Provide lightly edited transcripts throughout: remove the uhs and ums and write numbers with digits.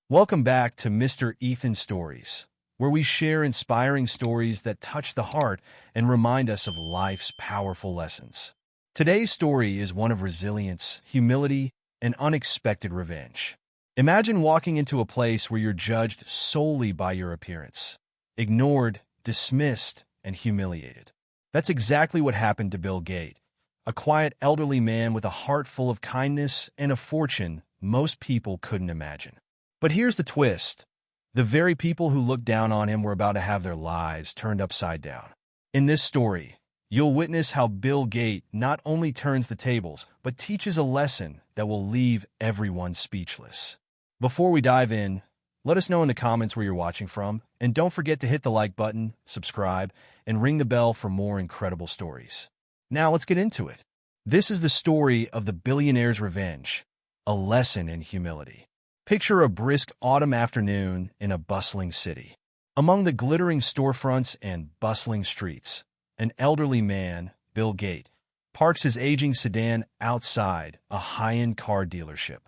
Welcome back to Mr. Ethan Stories, where we share inspiring stories that touch the heart and remind us of life's powerful lessons. Today's story is one of resilience, humility, and unexpected revenge. Imagine walking into a place where you're judged solely by your appearance, ignored, dismissed, and humiliated. That's exactly what happened to Bill Gates, a quiet elderly man with a heart full of kindness and a fortune most people couldn't imagine. But here's the twist. The very people who looked down on him were about to have their lives turned upside down. In this story, you'll witness how Bill Gates not only turns the tables, but teaches a lesson that will leave everyone speechless. Before we dive in, let us know in the comments where you're watching from, and don't forget to hit the like button, subscribe, and ring the bell for more incredible stories. Now let's get into it. This is the story of the billionaire's revenge, a lesson in humility. Picture a brisk autumn afternoon in a bustling city. Among the glittering storefronts and bustling streets, an elderly man, Bill Gates, parks his aging sedan outside a high-end car dealership.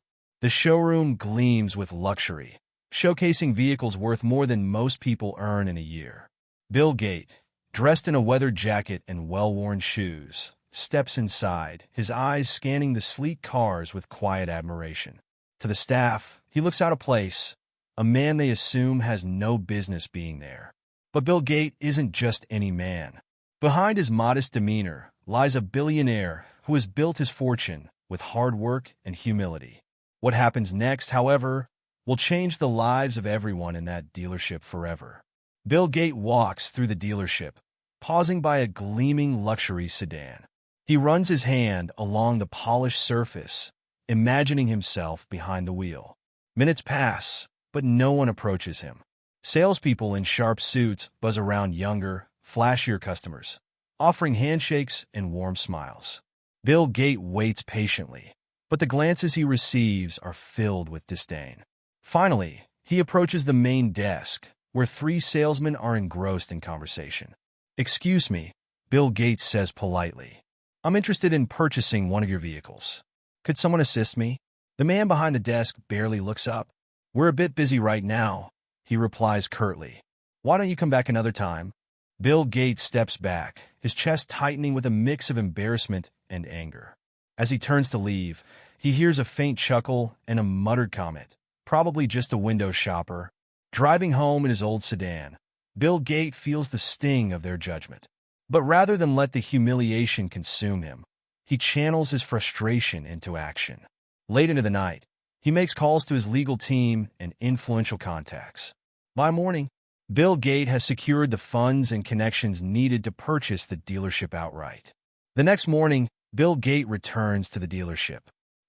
The showroom gleams with luxury, showcasing vehicles worth more than most people earn in a year. Bill Gates, dressed in a weathered jacket and well-worn shoes, steps inside, his eyes scanning the sleek cars with quiet admiration. To the staff, he looks out of place, a man they assume has no business being there. But Bill Gates isn't just any man. Behind his modest demeanor lies a billionaire who has built his fortune with hard work and humility. What happens next, however, will change the lives of everyone in that dealership forever. Bill Gates walks through the dealership, pausing by a gleaming luxury sedan. He runs his hand along the polished surface, imagining himself behind the wheel. Minutes pass, but no one approaches him. Salespeople in sharp suits buzz around younger, flashier customers, offering handshakes and warm smiles. Bill Gates waits patiently, but the glances he receives are filled with disdain. Finally, he approaches the main desk, where three salesmen are engrossed in conversation. "Excuse me," Bill Gates says politely. "I'm interested in purchasing one of your vehicles. Could someone assist me?" The man behind the desk barely looks up. "We're a bit busy right now," he replies curtly. "Why don't you come back another time?" Bill Gates steps back, his chest tightening with a mix of embarrassment and anger. As he turns to leave, he hears a faint chuckle and a muttered comment, probably just a window shopper. Driving home in his old sedan, Bill Gates feels the sting of their judgment. But rather than let the humiliation consume him, he channels his frustration into action. Late into the night, he makes calls to his legal team and influential contacts. By morning, Bill Gates has secured the funds and connections needed to purchase the dealership outright. The next morning, Bill Gates returns to the dealership.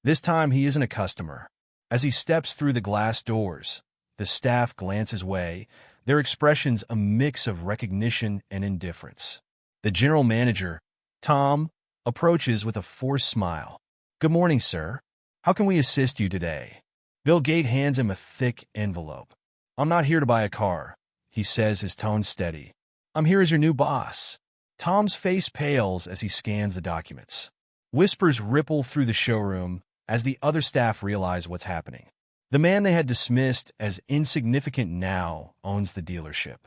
This time, he isn't a customer. As he steps through the glass doors, the staff glance his way, their expressions a mix of recognition and indifference. The general manager, Tom, approaches with a forced smile. "Good morning, sir. How can we assist you today?" Bill Gates hands him a thick envelope. "I'm not here to buy a car," he says, his tone steady. "I'm here as your new boss." Tom's face pales as he scans the documents. Whispers ripple through the showroom as the other staff realize what's happening. The man they had dismissed as insignificant now owns the dealership.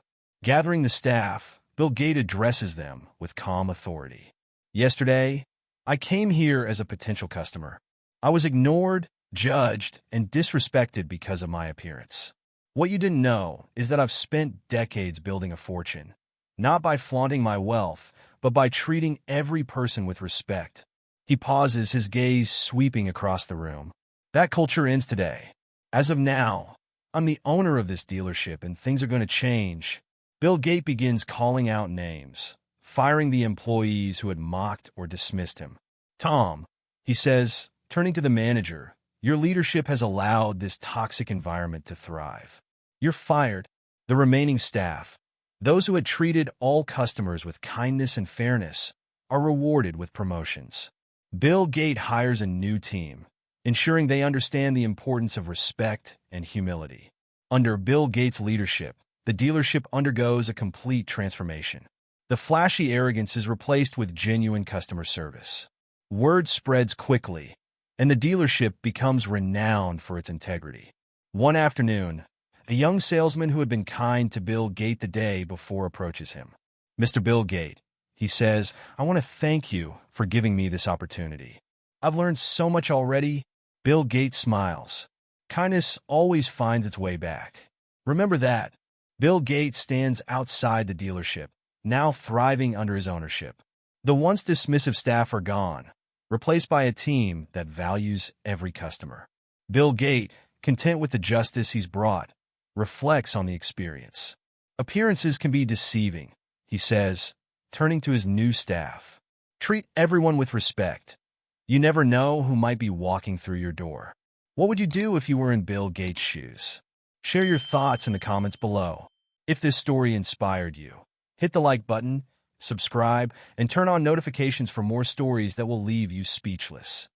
Gathering the staff, Bill Gates addresses them with calm authority. "Yesterday, I came here as a potential customer. I was ignored, judged, and disrespected because of my appearance. What you didn't know is that I've spent decades building a fortune, not by flaunting my wealth, but by treating every person with respect." He pauses, his gaze sweeping across the room. "That culture ends today. As of now, I'm the owner of this dealership and things are going to change." Bill Gates begins calling out names, firing the employees who had mocked or dismissed him. "Tom," he says, turning to the manager, "your leadership has allowed this toxic environment to thrive. You're fired." The remaining staff, those who had treated all customers with kindness and fairness, are rewarded with promotions. Bill Gates hires a new team, ensuring they understand the importance of respect and humility. Under Bill Gates' leadership, the dealership undergoes a complete transformation. The flashy arrogance is replaced with genuine customer service. Word spreads quickly, and the dealership becomes renowned for its integrity. One afternoon, a young salesman who had been kind to Bill Gates the day before approaches him. "Mr. Bill Gates," he says, "I want to thank you for giving me this opportunity. I've learned so much already." Bill Gates smiles. Kindness always finds its way back. Remember that. Bill Gates stands outside the dealership, now thriving under his ownership. The once dismissive staff are gone, replaced by a team that values every customer. Bill Gates, content with the justice he's brought, reflects on the experience. "Appearances can be deceiving," he says, turning to his new staff. "Treat everyone with respect. You never know who might be walking through your door." What would you do if you were in Bill Gates' shoes? Share your thoughts in the comments below. If this story inspired you, hit the like button, subscribe, and turn on notifications for more stories that will leave you speechless.